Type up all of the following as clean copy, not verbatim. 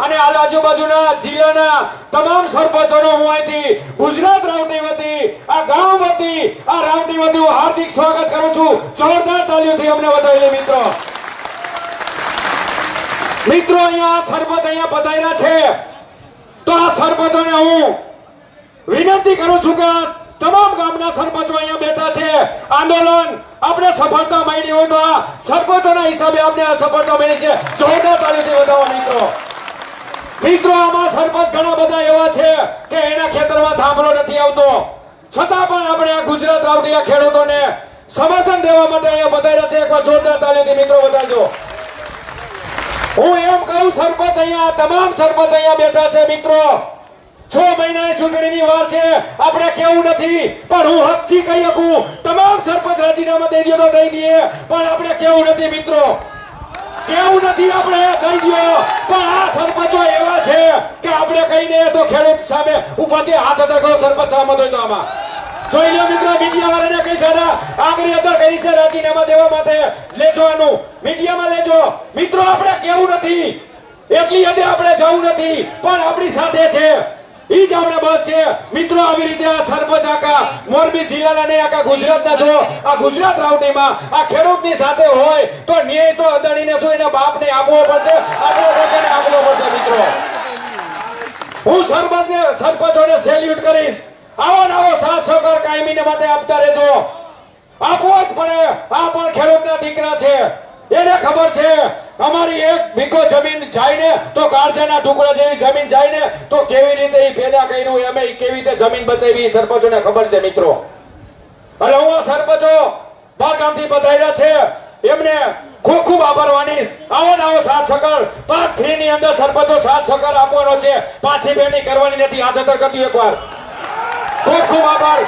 અને આજુબાજુના જિલ્લાના તમામ સરપંચોનો હું અહીંથી ગુજરાત રાવટી વતી આ ગામ વતી આ રાવટી વતી હું હાર્દિક સ્વાગત કરું છું. જોરદાર તાળીઓથી અમને વધાવી લે મિત્રો. મિત્રો અહીંયા સરપંચ અહીંયા પધાર્યા છે તો આ સરપંચોને હું વિનંતી કરું છું કે તમામ ગામના સરપંચો અહીંયા બેઠા છે. આંદોલન આપણે સફળતા મળી હોય તો આ સરપંચોના હિસાબે આપણે આ સફળતા મળી છે. જોરદાર તાળીઓથી વધાવો મિત્રો. મિત્રો આમાં સરપંચ ઘણા બધા એવા છે કે એના ખેતરમાં થાંભલો નથી આવતો છતાં પણ આપણે આ ગુજરાત રાવટીયા ખેડૂતોને સમર્થન દેવા માટે અહીંયા પધાર્યા છે. એકવાર જોરદાર તાળીઓથી મિત્રો વધારજો. હું એમ કહું સરપંચ અહીંયા તમામ સરપંચ અહીંયા બેઠા છે મિત્રો. 6 મહિનાની ચૂંટણીની વાર છે. આપણે કેવું નથી પણ હું હકથી કહી શકું તમામ સરપંચ રાજીનામા દઈ દો તો દઈ દઈએ પણ આપણે કેવું નથી મિત્રો. કેવું નથી આપણે દઈ દો પણ આ સરપંચો એવા છે કે આપણે કહીને તો ખેડૂત સામે ઉભા છે. હાથ અધર કરો સરપંચ સામે તો આમાં જોઈ લો મિત્રો. મીડિયા વાળાને કઈ સારા આગ્રહ અધર કરી છે રાજીનામા દેવા માટે. લેજો આનું મીડિયામાં લેજો મિત્રો. આપણે કેવું નથી એટલી હદે આપણે જવું નથી પણ આપણી સાથે છે ઈ જ આપણે બસ છે મિત્રો. આવી રીતે આ સરપંચ આખા મોરબી જિલ્લાના ને આખા ગુજરાતના જો આ ગુજરાત રાવટીમાં આ ખેડૂતની સાથે હોય તો ન્યાય તો અદાણીને શું એના બાપને આપવો પડશે, આપવો પડશે ને આપવો પડશે મિત્રો. હું સરપંચોને સેલ્યુટ કરીશ. આવો નવો સાથ સહકાર કાયમીને માટે આપતા રહેજો. આપવો જ પડે. આ પણ ખેડૂતના દીકરા છે. એને ખબર છે અમારી 1 વીઘો જમીન જાય ને તો કાળજાના ટુકડા જેવી જમીન જાય ને તો કેવી રીતે એ પેદા કર્યું અમે કેવી રીતે જમીન બચાવી સરપંચોને ખબર છે મિત્રો. એટલે હું આ સરપંચો બાર ગામથી પધાર્યા છે એમને ખૂબ ખૂબ આભાર માનીશ. આવો નવો સાથ સહકાર પાર્ટ 3 ની અંદર સરપંચો સાથ સહકાર આપવાનો છે. પાછી બેની કરવાની નથી. હાથ અધર કરી એકવાર. ખૂબ ખૂબ આભાર.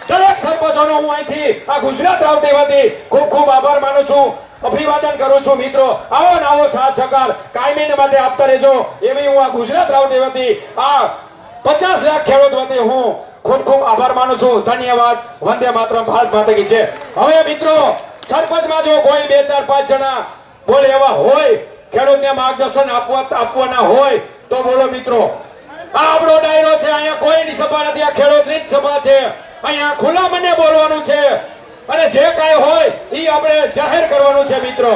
દરેક સરપંચોનો હું અહીંથી આ ગુજરાત રાવટી વતી ખૂબ ખૂબ આભાર માનું છું, અભિવાદન કરું છું મિત્રો. આવો નવો સાથ સહકાર કાયમીને માટે આપતા રહેજો એવી હું આ ગુજરાત રાવટી વતી આ 50 લાખ ખેડૂત વતી હું ખૂબ ખૂબ આભાર માનું છું. ધન્યવાદ. વંદે માતરમ. ભારત માતા કી જય. હવે મિત્રો સરપંચમાં જો કોઈ 2 4 5 જણા બોલે એવા હોય ખેડૂતને માર્ગદર્શન આપવાના હોય તો બોલો મિત્રો. આ આપણો ડાયરો છે. અહીંયા કોઈની સભા નથી. આ ખેડૂતની જ સભા છે. અહીંયા ખુલ્લા મને બોલવાનું છે અને જે કાંઈ હોય એ આપણે જાહેર કરવાનું છે મિત્રો.